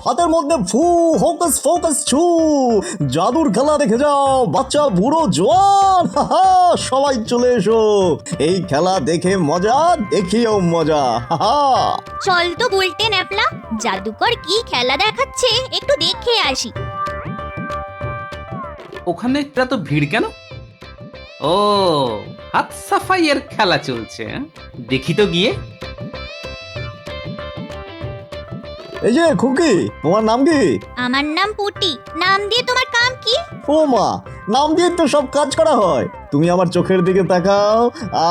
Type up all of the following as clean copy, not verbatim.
হাতের মধ্যে ফু, হোকাস ফোকাস ছু, জাদুর খেলা দেখে যাও বাচ্চা বুড়ো জোয়ান, সবাই চলে এসো, এই খেলা দেখে মজা দেখিও মজা। চল তো বলতে ন্যাপলা, জাদুকর কি খেলা দেখাচ্ছে একটু দেখে আসি। ওখানে তো ভিড় কেন? ও, হাত সাফাইয়ের খেলা চলছে। দেখি তো গিয়ে। এই যে খুকি, তোমার নাম কি? আমার নাম পুটি। নাম দিয়ে তোমার কাম কি? ও মা, নাম দিয়ে তো সব কাজ করা হয়। তুমি আমার চোখের দিকে তাকাও,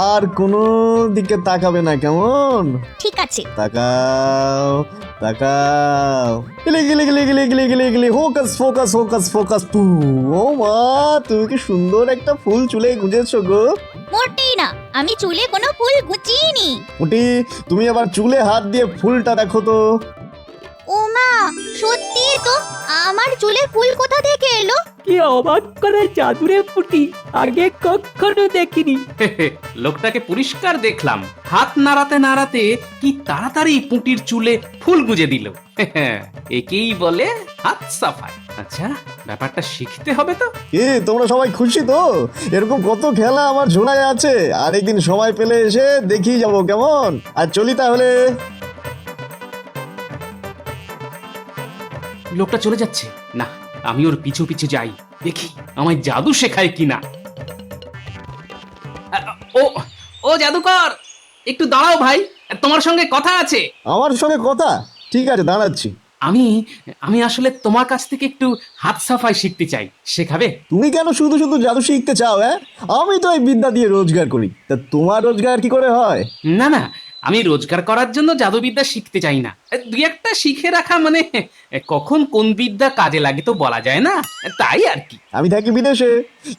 আর কোনো দিকে তাকাবে না, কেমন? ঠিক আছে। তাকাও তাকাও, গিলি গিলি গিলি গিলি গিলি গিলি গিলি, হোকাস ফোকাস হোকাস ফোকাস পু। ও মা, তুমি কি সুন্দর একটা ফুল চুলে গুজেছো গো। মোটেই না, আমি চুলে কোনো ফুল গুছিনি। পুটি, তুমি আবার চুলে হাত দিয়ে ফুলটা দেখো তো। ও মা, সত্যি তো, আমার চুলে ফুল কোথা থেকে এলো? কি অবাক করে জাদুরে পুটি, আগে কখনো দেখিনি। লোকটাকে পরিষ্কার দেখলাম, হাত নাড়াতে নাড়াতে কি তাড়াতাড়ি পুঁটির চুলে ফুল গুজে দিল। একেই বলে হাত সাফাই। আচ্ছা, ব্যাপারটা শিখতে হবে তো। কি তোমরা সবাই খুশি তো? এরকম কত খেলা আমার ঝোলায় আছে, আর একদিন সময় পেলে এসে দেখিয়ে যাবো, কেমন? আর চলি তাহলে। লোকটা চলে যাচ্ছে, না আমি ওর পিছু পিছু যাই, দেখি আমায় জাদু শেখায় কিনা। ও ও জাদুকর, একটু দাঁড়াও ভাই, তোমার সঙ্গে কথা আছে। আমার সঙ্গে কথা? ঠিক আছে, দাঁড়াচ্ছি। আমি আমি আসলে তোমার কাছ থেকে একটু হাত সাফাই শিখতে চাই, শেখাবে? তুমি কেন শুধু শুধু জাদু শিখতে চাও? আমি তো এই বিদ্যা দিয়ে রোজগার করি, তা তোমার রোজগার কি করে হয়? না না, আমি রোজগার করার জন্য জাদুবিদ্যা শিখতে চাই না। দুই একটা শিখে রাখা মানে কখন কোন বিদ্যা কাজে লাগে তো বলা যায় না, তাই আর কি। আমি থাকি বিদেশে,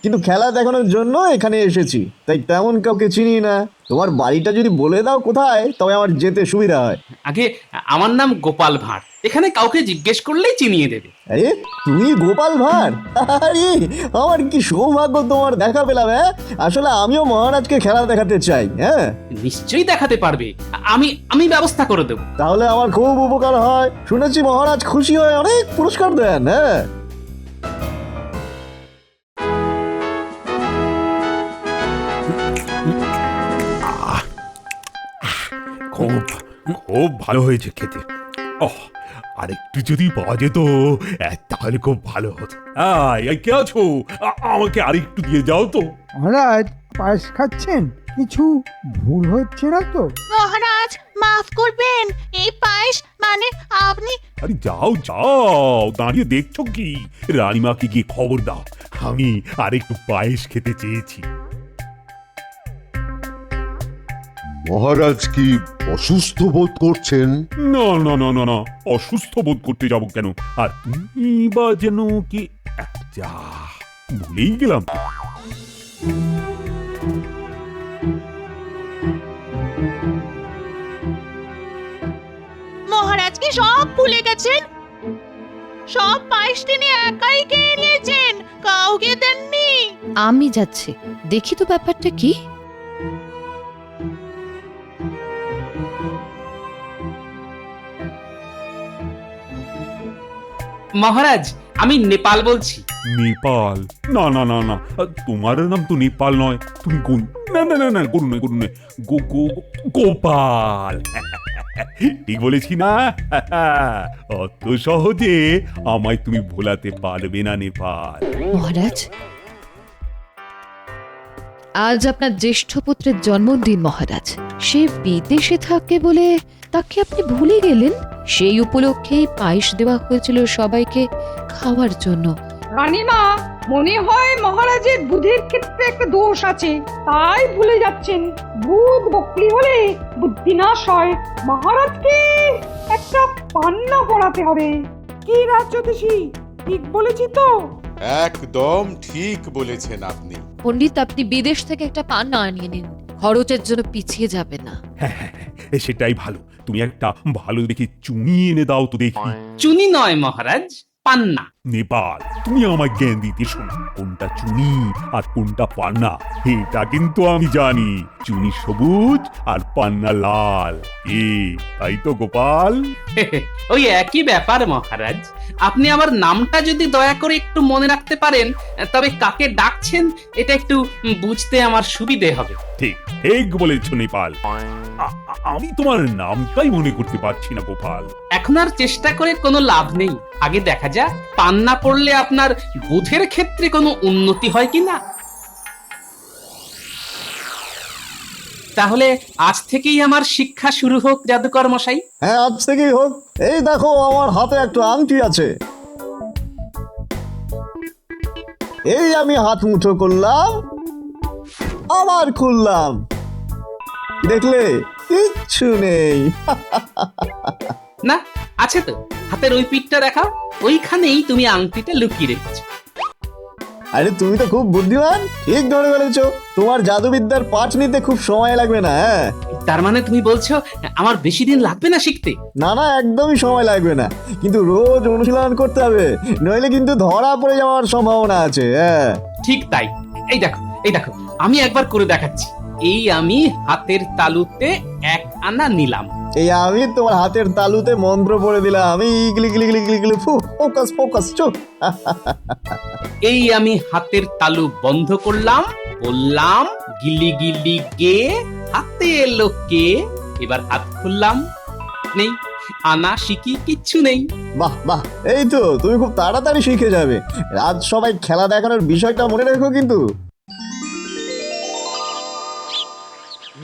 কিন্তু খেলা দেখানোর জন্য এখানে এসেছি, তাই তেমন কাউকে চিনি না। তোমার বাড়িটা যদি বলে দাও কোথায়, তবে আমার যেতে সুবিধা হয়। আগে আমার নাম গোপাল ভাঁড়, এখানে কাউকে জিজ্ঞেস করলেই চিনিয়ে দেবে। আরে তুমি গোপাল ভাঁড়? আরে আমার কি সৌভাগ্য তোমার দেখা পেলাম। আসলে আমিও মহারাজকে খেলা দেখাতে চাই। নিশ্চয়ই দেখাতে পারবে, আমি আমি ব্যবস্থা করে দেবো। তাহলে আমার খুব উপকার হয়, শুনেছি মহারাজ খুশি হয়ে অনেক পুরস্কার দেন। খুব খুব ভালো হয়েছে খেতে। ওহ, আরেকটু যদি পাওয়া যেত তাহলে খুব ভালো হতো। এই কে আছো? আমাকে আরেকটু দিয়ে যাও তো। মহারাজ, পায়েস খাচ্ছেন? কিছু ভুল হচ্ছে না তো? মহারাজ মাফ করবেন, এই পায়েস মানে আপনি। আরে যাও যাও, দাঁড়িয়ে দেখছো কি? রানীমাকে গিয়ে খবর দাও, আমি আরেকটু পায়েস খেতে চেয়েছি। মহারাজ কি অসুস্থ বোধ করছেন? না না না না না, অসুস্থ বোধ করতে যাব কেন? আর তুমি বা যেন কি, যা ভুলেই গেলাম তো। মহারাজ কি সব ভুলে গেছেন? সব পায়েস তিনি একাই খেয়ে নিয়েছেন, কাউকে দেননি। আমি যাচ্ছি, দেখি তো ব্যাপারটা কি। মহারাজ, আমি নেপাল বলছি। নেপাল? না না না না, তোমার নাম তো নেপাল নয়, তুমি কোন? না না না না, গরু নয়, গরু নয়, গোপাল। ঠিক বলেছি না? অত সহজে আমায় তুমি ভোলাতে পারবে না নেপাল। মহারাজ, আজ আপনার জ্যেষ্ঠ পুত্রের জন্মদিন মহারাজ। সে বিদেশে থাকে বলে তাকে আপনি ভুলে গেলেন। সেই উপলক্ষেই পায়েস দেওয়া হয়েছিল সবাইকে খাওয়ার জন্য। রানীমা, মনে হয় মহারাজের বুদ্ধির ক্ষেত্রে একটা দোষ আছে, তাই ভুলে যাচ্ছেন। ভূত বকলি হলে বুদ্ধি নাশ হয়। মহারাজকে একটা পান্না পড়াতে হবে। কি রাজ্যদেশী, ঠিক বলেছি তো? একদম ঠিক বলেছেন আপনি। পণ্ডিত, আপনি বিদেশ থেকে একটা পান্না আনিয়ে নিন, খরচের জন্য পিছিয়ে যাবে না। হ্যাঁ, সেটাই ভালো। তুমি একটা ভালো দেখে চুনি এনে দাও তো দেখি। চুনি নয় মহারাজ, পান্না। নেপাল, তুমি আমায় জ্ঞান দিতে শোনো, কোনটা চুনি আর কোনটা পান্না এটা কিন্তু আমি জানি। চুনি সবুজ আর পান্না লাল। তাই তো গোপাল? ওই একই ব্যাপার মহারাজ। আপনি আমার নামটা যদি দয়া করে একটু মনে রাখতে পারেন, তবে কাকে ডাকছেন এটা একটু বুঝতে আমার সুবিধে হবে। ঠিক ঠিক বলেছ নেপাল। আমি তোমার নামটাই মনে করতে পারছি না গোপাল। এখন আর চেষ্টা করে কোনো লাভ নেই, আগে দেখা যাক পান্না পড়লে আপনার বুধের ক্ষেত্রে কোনো উন্নতি হয় কিনা। তাহলে আজ থেকেই আমার শিক্ষা শুরু হোক জাদুকর মশাই। হ্যাঁ, আজ থেকেই হোক। এই দেখো, আমার হাতে একটা আংটি আছে। এই আমি হাত মুঠো করলাম, আবার খুললাম, দেখলে কিচ্ছু নেই। না, আছে তো, হাতের ওই পিঠটা দেখাও, ওইখানেই তুমি আংটিটা লুকিয়ে রেখেছো। আরে তুমি তো খুব বুদ্ধিমান, ঠিক ধরে ফেলেছো। তোমার জাদুবিদ্যার পাঠ নিতে খুব সময় লাগবে না। হ্যাঁ, তার মানে তুমি বলছো আমার বেশি দিন লাগবে না শিখতে? না না, একদমই সময় লাগবে না, কিন্তু রোজ অনুশীলন করতে হবে, নইলে কিন্তু ধরা পড়ে যাওয়ার সম্ভাবনা আছে। হ্যাঁ, ঠিক তাই। এই দেখো, এই দেখো, আমি একবার করে দেখাচ্ছি। এই আমি হাতের তালুতে 1 আনা নিলাম। এই আমি তোমার হাতের তালুতে মন্ত্র পড়ে দিলাম। আমি গিলি গিলি গিলি গিলি গিলি ফোকাস ফোকাস চুপ। এই আমি হাতের তালু বন্ধ করলাম, বললাম গিলি গিলি গে, হাতে এলো কে। এবার হাত খুললাম, নেই, আনা শিখি কিচ্ছু নেই। বাহ বাহ, এই তো তুমি খুব তাড়াতাড়ি শিখে যাবে। আজ সবাই খেলা দেখানোর বিষয়টা মনে রেখো কিন্তু।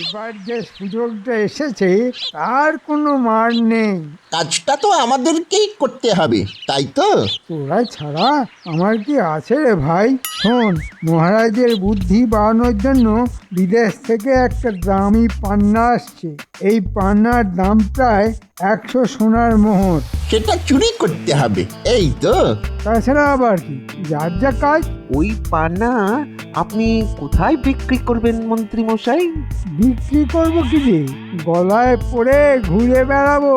এবার যে সুযোগটা এসেছে তার কোনো মার নেই। কাজটা তো আমাদেরকেই করতে হবে, তাই তো? তোরা ছাড়া আমার কি আছে রে ভাই? শোন, মহারাজের বুদ্ধি বাড়ানোর জন্য বিদেশ থেকে একটা দামি পান্না আসছে। এই পান্নার দাম প্রায় 100 সোনার মোহর। সেটা চুরি করতে হবে, এই তো? তাছাড়া আবার কি, যার যা কাজ। ওই পানা আপনি কোথায় বিক্রি করবেন মন্ত্রী মশাই? বিক্রি করবো কি রে, গলায় পরে ঘুরে বেড়াবো।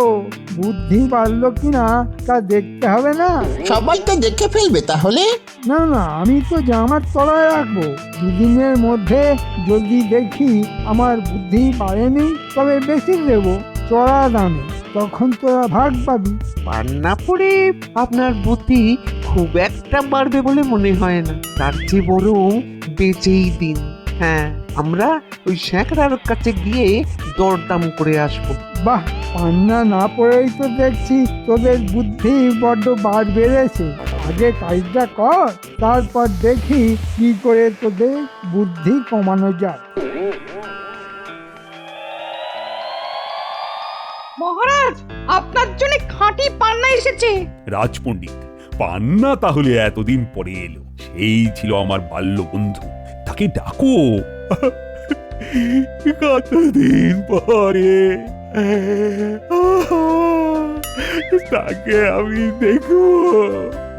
বুদ্ধি বাড়লো কিনা তা দেখতে হবে না? সবাই তো দেখে ফেলবে তাহলে। না না, আমি তো জামার তলায় রাখবো। দুদিনের মধ্যে যদি দেখি আমার বুদ্ধি বাড়েনি, তবে বেশি দেবো চড়া দামে, তখন তোরা ভাগ পাবি। পান্না পড়ে আপনার বুদ্ধি খুব একটা বাড়বে বলে মনে হয় না, তার চেয়ে বরং বেচেই দিন। হ্যাঁ, আমরা ওই স্যাঁকড়ার কাছে গিয়ে দরদাম করে আসবো। বাহ, পান্না না পড়েই তো দেখছি তোদের বুদ্ধি বড্ড বাড় বেড়েছে। আগে কাজটা কর, তারপর দেখি কি করে তোদের বুদ্ধি কমানো যায়। মহারাজ, আপনার জন্য খাঁটি পান্না এসেছে। রাজপণ্ডিত, পান্না তাহলে এতদিন পরে এলো। সেই ছিল আমার বাল্য বন্ধু, তাকে ডাকো। কতদিন পরে তাকে আমি দেখো।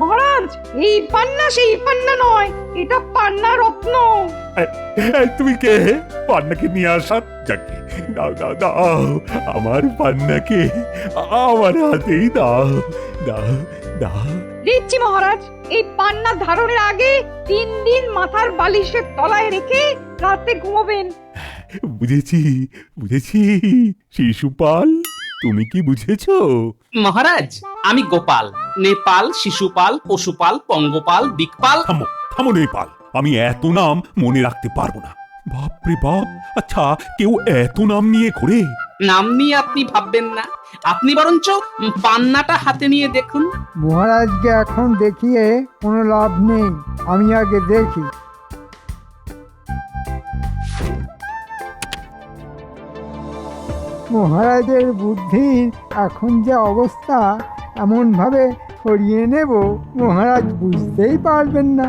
মহারাজ, এই পান্না সেই পান্না নয়, এটা পান্না রত্ন। তুমি কে? পান্নাকে নিয়ে আসার? যাকে দাও দাও দাও, আমার পান্নাকে আমার হাতেই দাও দাও দাও। দিচ্ছি মহারাজ। এই পান্না ধারণের আগে 3 দিন মাথার বালিশের তলায় রেখে রাতে ঘুমাবেন। বুঝেছি বুঝেছি। শিশুপাল, তুমি কি বুঝেছো? মহারাজ, আমি গোপাল, নেপাল, শিশুপাল, পশুপাল, পঙ্গপাল, দিকপাল। থামো থামো নেপাল, আমি এত নাম মনে রাখতে পারবো না। বাপরে বাপ, আচ্ছা কেউ এত নাম নিয়ে ঘোরে? নাম নিয়ে আপনি ভাববেন না, আপনি বরঞ্চ পান্নাটা হাতে নিয়ে দেখুন। মহারাজকে এখন দেখিয়ে কোনো লাভ নেই, আমি আগে দেখি। মহারাজের বুদ্ধির এখন যে অবস্থা, এমন ভাবে সরিয়ে নেব মহারাজ বুঝতেই পারবেন না।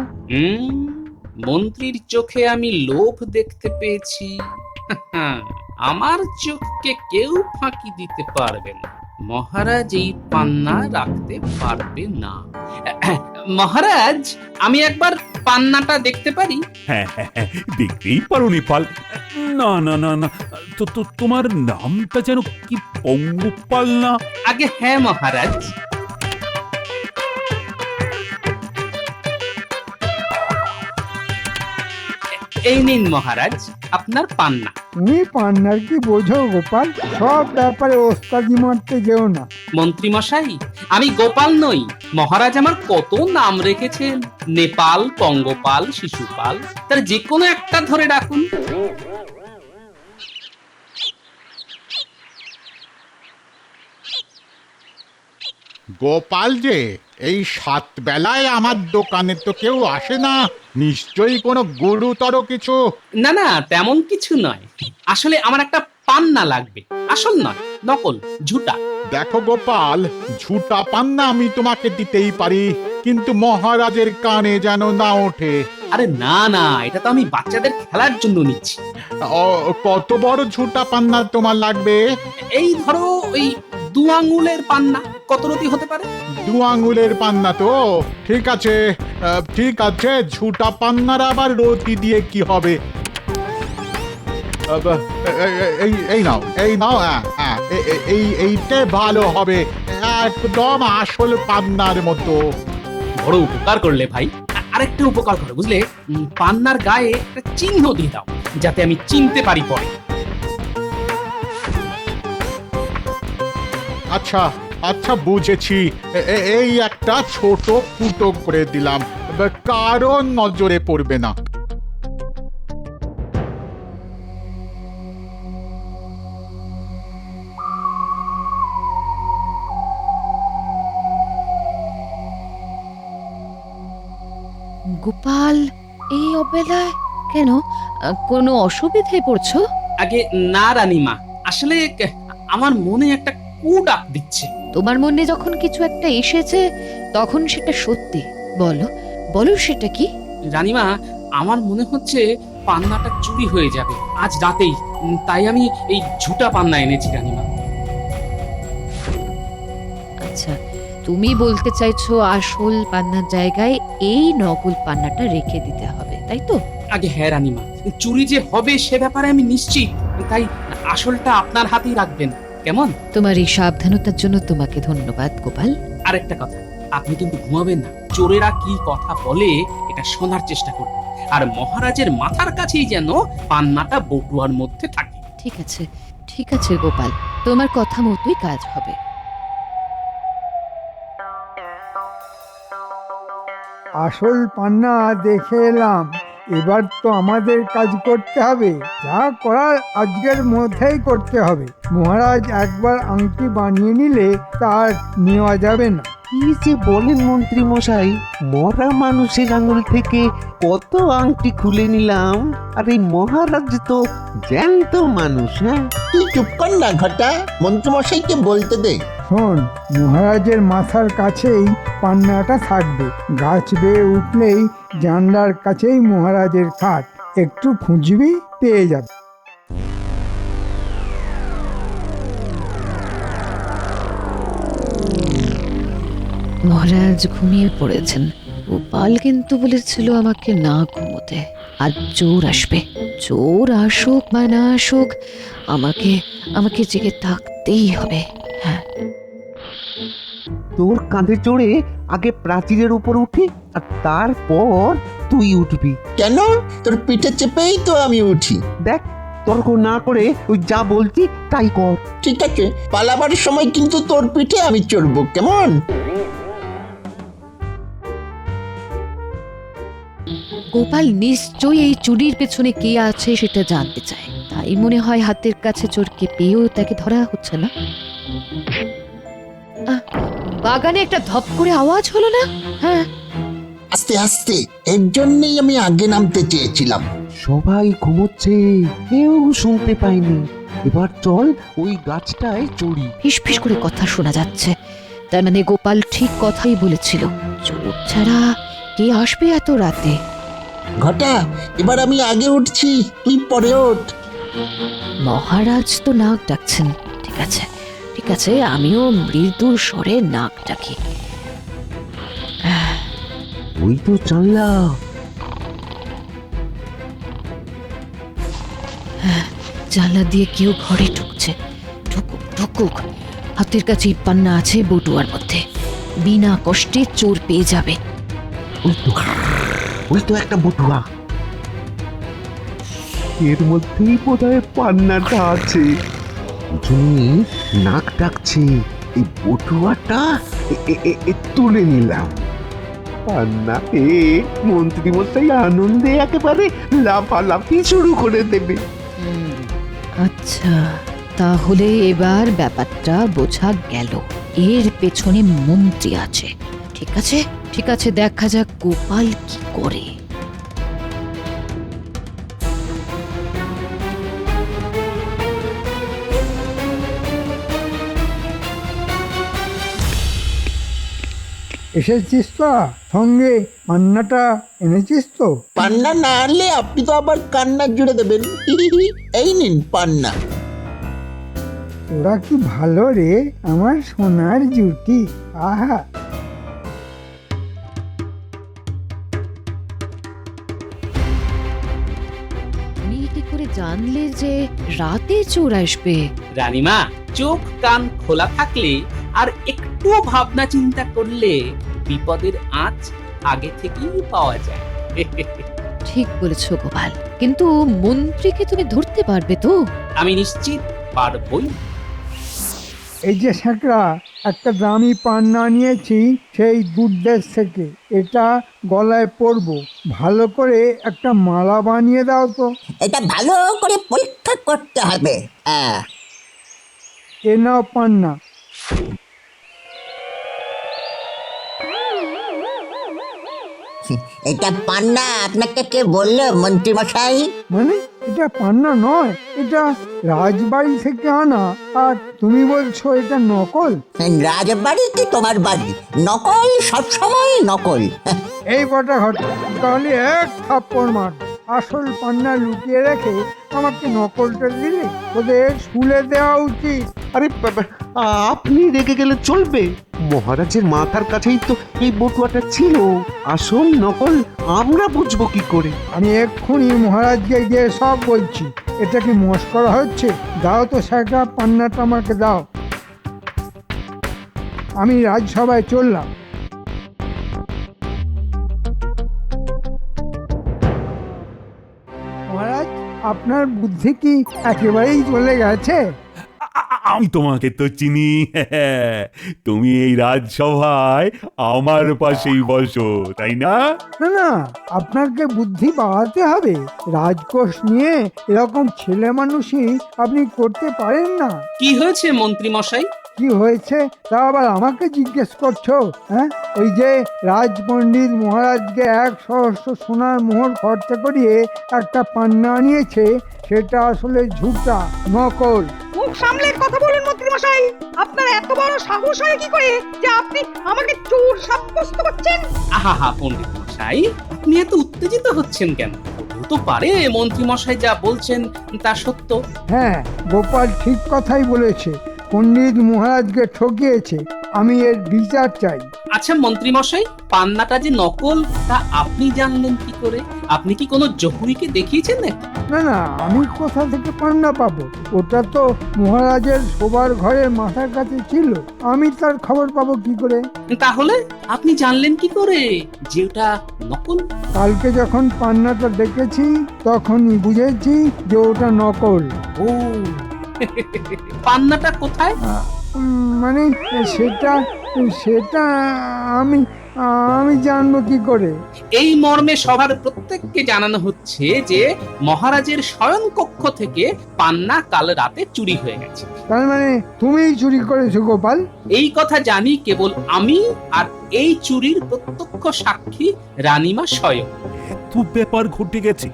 মন্ত্রীর চোখে আমি লোভ দেখতে পেয়েছি। আমার চোখকে কেউ ফাঁকি দিতে পারবে না। মহারাজ এই পান্না রাখতে পারবে না। মহারাজ, আমি একবার পান্নাটা দেখতে পারি? হ্যাঁ হ্যাঁ হ্যাঁ, দেখতেই পারো নেপাল। না না না না, তো তোমার নামটা যেন কি পঙ্গপাল না? আগে হ্যাঁ মহারাজ। এই নিন মহারাজ আপনার পান্না। তুমি পান্নার কি বোঝো গোপাল? সব ব্যাপারে ওস্তাদি মারতে যেও না। মন্ত্রী মশাই, আমি গোপাল নই। মহারাজ আমার কত নাম রেখেছেন, নেপাল, পঙ্গপাল, শিশুপাল, তার যে কোনো একটা ধরে ডাকুন। গোপাল যে এই 7 বেলায় আমার দোকানে তো কেউ আসে না, নিশ্চয়ই কোনো গুরুতর কিছু। না না, তেমন কিছু নয়। আসলে আমার একটা পান্না লাগবে, আসল নয়, নকল, ঝুটা। দেখো গোপাল, ঝুটা পান্না আমি তোমাকে দিতেই পারি, কিন্তু মহারাজের কানে যেন না ওঠে। আরে না না, এটা তো আমি বাচ্চাদের খেলার জন্য নিচ্ছি। কত বড় ঝুটা পান্না তোমার লাগবে? এই ধরো ওই 2 আঙ্গুলের পান্না। কত রতি হতে পারে? 2 আঙ্গুলের পান্না তো ঠিক আছে, ঠিক আছে। ঝুটা পান্নার আবার রতি দিয়ে কি হবে? এই নাও, এই নাও, এইটা ভালো হবে, একদম আসল পান্নার মতো। বড় উপকার করলে ভাই। আরেকটা উপকার করো বুঝলে, পান্নার গায়ে একটা চিহ্ন দিয়ে দাও, যাতে আমি চিনতে পারি পরে। আচ্ছা আচ্ছা, বুঝেছি। এই একটা ছোট ফুটো করে দিলাম, কারণ নজরে পড়বে না। গোপাল, এই অবেলায় কেন? কোনো অসুবিধায় পড়ছো? আগে না রানীমা, আসলে আমার মনে একটা কু ডাক দিচ্ছে। তোমার মনে যখন কিছু একটা এসেছে তখন সেটা সত্যি। বলো বলো, সেটা কি? রানীমা, আমার মনে হচ্ছে পান্নাটা চুরি হয়ে যাবে আজ রাতেই, তাই আমি এই ঝুটা পান্না এনেছি রানীমা। আচ্ছা, তুমি বলতে চাইছো আসল পান্নার জায়গায় এই নকল পান্নাটা রেখে দিতে হবে, তাই তো? আগে হ্যাঁ রানীমা, চুরি যে হবে সে ব্যাপারে আমি নিশ্চিত, তাই আসলটা আপনার হাতেই রাখবেন, কেমন? তোমার এই সাবধানতার জন্য তোমাকে ধন্যবাদ গোপাল। আরেকটা কথা, আপনি কিন্তু ঘুমাবেন না। চোরেরা কি কথা বলে এটা শোনার চেষ্টা করবেন, আর মহারাজের মাথার কাছেই যেন পান্নাটা বটুয়ার মধ্যে থাকে। ঠিক আছে, ঠিক আছে গোপাল, তোমার কথা মতোই কাজ হবে। আসল পান্না দেখে এলাম, এবার তো আমাদের কাজ করতে হবে। যা করার আজকের মধ্যেই করতে হবে। মহারাজ একবার আংটি বানিয়ে নিলে তার নেওয়া যাবে না। কি যে বলেন মন্ত্রী মশাই, মরা মানুষের আঙুল থেকে কত আংটি খুলে নিলাম, আর এই মহারাজ তো জ্যান্ত মানুষ। হ্যাঁ, তুই চুপ কর না ঘটা, মন্ত্রীমশাইকে বলতে দে। শোন, মহারাজের মাথার কাছেই পান্নাটা থাকবে। গাছ বেয়ে উঠলেই জানলার কাছেই মহারাজের খাট, একটু খুঁজবি পেয়ে যাবে। মহারাজ ঘুমিয়ে পড়েছেন। গোপাল কিন্তু বলেছিল আমাকে না ঘুমোতে। আজ চোর আসবে, চোর আসুক বা না আসুক, আমাকে আমাকে জেগে থাকতেই হবে। হ্যাঁ, তোর কাঁধে চড়ে আগে প্রাচীরের উপর উঠি, আর তারপর তুই উঠবি। কেন? তোর পিঠে চেপেই তো আমি উঠি। দেখ, তর্ক না করে ওই যা বলছি তাই কর। ঠিক আছে, পালাবার সময় কিন্তু তোর পিঠে আমি চড়বো, কেমন? গোপাল নিশ্চয়ই এই চুরির পেছনে কে আছে সেটা জানতে চায়, তাই মনে হয় হাতের কাছে চোরকে পেয়েও তাকে ধরা হচ্ছে না। বাগানে একটা ধপ করে আওয়াজ হলো না? হ্যাঁ, আস্তে আস্তে, এর জন্যই আমি আগে নামতে চেয়েছিলাম। সবাই ঘুমোচ্ছে, কেউ শুনতে পায়নি। এবার চল ওই গাছটায় চড়ি। ফিসফিস করে কথা শোনা যাচ্ছে, তার মানে গোপাল ঠিক কথাই বলেছিল। চোর ছাড়া কে আসবে এত রাতে? ঘটা, এবার আমি আগে উঠছি, তুই পরে ওঠ। মহারাজ তো নাক ডাকছেন। ঠিক আছে, ঠিক আছে, আমিও মৃদুর স্বরে নাক ডাকি। ওই তো জানলা। জানলা দিয়ে কেউ ঘরে ঢুকছে। ঢুকুক ঢুকুক, হাতের কাছে পান্না আছে বটুয়ার মধ্যে, বিনা কষ্টে চোর পেয়ে যাবে। ওই তো একটা বটুয়া। এর মধ্যেই বোধহয় পান্নাটা আছে। দুজনই নাক ডাকছে, এই বটুয়াটা তুলে নিলাম। পান্না মন্ত্রী মশাই আনন্দে একেবারে লাফালাফি শুরু করে দেবে। আচ্ছা, তাহলে এবার ব্যাপারটা বোঝা গেল। এর পেছনে মন্ত্রী আছে। ঠিক আছে, ঠিক আছে, দেখা যাক গোপাল কি করে। এসেছিস তো? সঙ্গে পান্নাটা এনেছিস তো? পান্না না আনলে আপনি তো আবার কান্না জুড়ে দেবেন। এই নিন পান্না। ওরা কি ভালো রে, আমার সোনার জুটি। আহা, তুমি কি করে জানলে যে রাতে চোর আসবে? রানীমা, চোখ কান খোলা থাকলে আর একটু ভাবনা চিন্তা করলে বিপদের আঁচ আগে থেকেই পাওয়া যায়। ঠিক বলেছো গোপাল, কিন্তু মন্ত্রীকে তুমি ধরতে পারবে তো? আমি নিশ্চিত পারবই। এই যে স্যাকরা, একটা দামি পান্না নিয়েছি সেই দূরদেশ থেকে। এটা গলায় পরবো, ভালো করে একটা মালা বানিয়ে দাও তো। এটা ভালো করে পরীক্ষা করতে হবে। এ নাও পান্না। এটা পান্না আপনাকে কে বললো মন্ত্রী মশাই? মানে এটা পান্না নয়, এটা রাজবাড়ি থেকে আনা, আর তুমি বলছো এটা নকল? রাজবাড়ি কি তোমার বাড়ি? নকল সবসময় নকল। এই বটা ঘটা, তাহলে এক থাপ্পড় মার। আসল পান্না লুকিয়ে রেখে আমাকে নকলটা দিলে? ওদের শুলে দেওয়া উচিত। আরে আপনি রেগে গেলে চলবে? মহারাজের মাথার কাছেই তো এই বটুয়াটা ছিল। আসল নকল আমরা বুঝবো কি করে? আমি এক্ষুনি মহারাজকে গিয়ে সব বলছি। এটা কি মস্করা হচ্ছে? দাও তো স্যাকরা, পান্নাটা আমাকে দাও। আমি রাজসভায় চললাম। মহারাজ, আপনার বুদ্ধি কি একেবারেই চলে গেছে? আমি তোমাকে তো চিনি। তুমি এই রাজসভায় আমার পাশেই বসো, তাই না? না না, আপনাকে বুদ্ধি বাড়াতে হবে। রাজকোষ নিয়ে এরকম ছেলে মানুষই আপনি করতে পারেন না। কি হয়েছে মন্ত্রী মশাই? কি হয়েছে তা আবার আমাকে জিজ্ঞেস করছো? হ্যাঁ, ওই যে রাজপণ্ডিত মহারাজকে 1 সহস্র সোনার মোহর খরচা করিয়ে একটা পান্না আনিয়েছে, সেটা আসলে ঝুটা, নকল। মুখ সামলে কথা বলুন মন্ত্রী মশাই। আপনার এত বড় সাহস হয় কি করে যে আপনি আমাকে চোর সাব্যস্ত করছেন? আহা পণ্ডিত মশাই, আপনি এত উত্তেজিত হচ্ছেন কেন? হতেও তো পারে মন্ত্রী মশাই যা বলছেন তা সত্য। হ্যাঁ, গোপাল ঠিক কথাই বলেছে। পণ্ডিত মহারাজকে ঠকিয়েছে। আমি এর বিচার চাই। আচ্ছা মন্ত্রী মশাই, পান্নাটা যে নকল তা আপনি জানলেন কি করে? আপনি কি কোনো জহুরিকে দেখিয়েছেন নাকি? না না, আমি কোথা থেকে পান্না পাবো? ওটা তো মহারাজের শোবার ঘরের মাথার কাছে ছিল। আমি তার খবর পাবো কি করে? তাহলে আপনি জানলেন কি করে যে ওটা নকল? কালকে যখন পান্নাটা দেখেছি তখনই বুঝেছি যে ওটা নকল। ও, পান্নাটা কোথায়? মানে সেটা সেটা আমি আমি জানবো কি করে? এই মর্মে সবার প্রত্যেককে জানানো হচ্ছে যে মহারাজের শয়ন কক্ষ থেকে পান্না কাল রাতে চুরি হয়ে গেছে। তার মানে তুমিই চুরি করেছো গোপাল? এই কথা জানি কেবল আমি, আর এই চুরির প্রত্যক্ষ সাক্ষী রানীমা স্বয়ং। এত ব্যাপার ঘটে গেছে,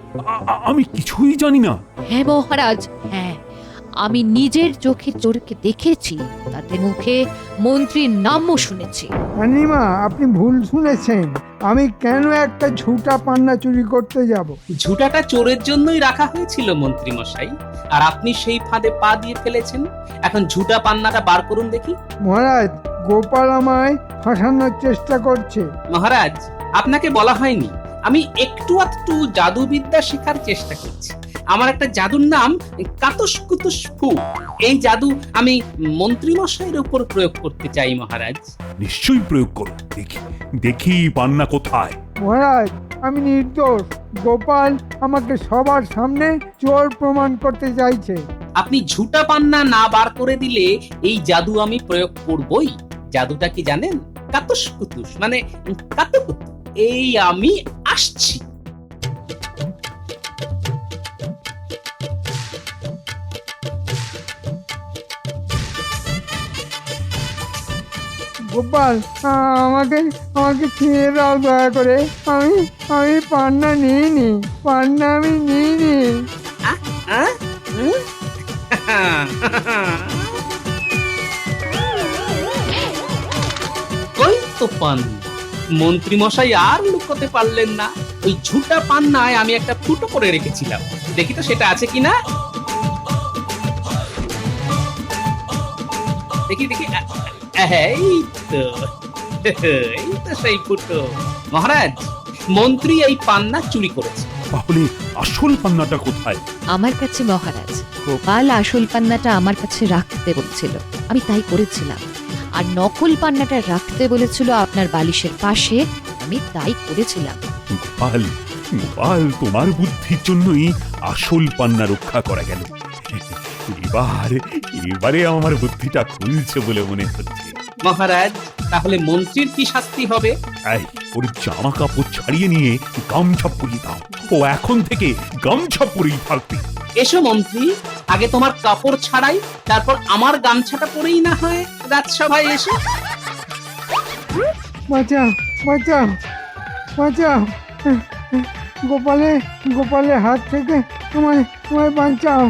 আমি কিছুই জানি না। হ্যাঁ মহারাজ, হ্যাঁ, আমি নিজের চোখে চোরকে দেখেছি। তাদের মুখে মন্ত্রীর নামও শুনেছি। রানীমা, আপনি ভুল শুনেছেন। আমি কেন একটা ঝুটা পান্না চুরি করতে যাব? ঝুটাটা চোরের জন্যই রাখা হয়েছিল মন্ত্রী মশাই, আর আপনি সেই ফাঁদে পা দিয়ে ফেলেছেন। এখন ঝুটা পান্নাটা বার করুন দেখি। মহারাজ, গোপাল আমায় ফাঁসানোর চেষ্টা করছে। মহারাজ, আপনাকে বলা হয়নি আমি একটু আধটু জাদুবিদ্যা শেখার চেষ্টা করছি। আমার একটা জাদুর নাম কাতুস কুতুস ফু। এই জাদু আমি মন্ত্রী মশাইয়ের উপর প্রয়োগ করতে চাই মহারাজ। নিশ্চয়ই প্রয়োগ করো, দেখি দেখি পান্না কোথায়। মহারাজ আমি নির্দোষ। গোপাল আমাকে সবার সামনে চোর প্রমাণ করতে চাইছে। আপনি ঝুটা পান্না না বার করে দিলে এই জাদু আমি প্রয়োগ করবই। জাদুটা কি জানেন? কাতুস কুতুস মানে কাতুকুতু। এই আমি আসছি। গোপাল আমাকে আমাকে ছেড়ে দাও দয়া করে। আমি পান্না নিইনি, পান্না আমি নিইনি। ওই তো পান্না। মন্ত্রী মশাই আর লুকোতে পারলেন না। ওই ঝুটা পান্নায় আমি একটা ফুটো করে রেখেছিলাম। দেখি তো সেটা আছে কিনা। দেখি দেখি, এই তো এই তো সেই ফুটো। মহারাজ, মন্ত্রী এই পান্না চুরি করেছে। তাহলে আসল পান্নাটা কোথায়? আমার কাছে মহারাজ। গোপাল আসল পান্নাটা আমার কাছে রাখতে বলছিল, আমি তাই করেছিলাম। আর নকল পান্নাটা রাখতে বলেছিল আপনার বালিশের পাশে, আমি তাই করেছিলাম। গোপাল, গোপাল, তোমার বুদ্ধির জন্যই আসল পান্না রক্ষা করা গেল। এবারে আমার বুদ্ধিটা খুলছে বলে মনে হচ্ছে। মহারাজ, তাহলে মন্ত্রীর কি শাস্তি হবে? এই, ওর জামা কাপড় ছাড়িয়ে নিয়ে গামছা পরিয়ে দাও। ও এখন থেকে গামছা পরেই থাকবে। এসো মন্ত্রী, আগে তোমার কাপড় ছাড়াই, তারপর আমার গামছাটা পরেই না হয় রাজসভায় এসো। বাঁচাও, বাঁচাও, বাঁচাও। গোপালের হাত থেকে আমায় বাঁচাও।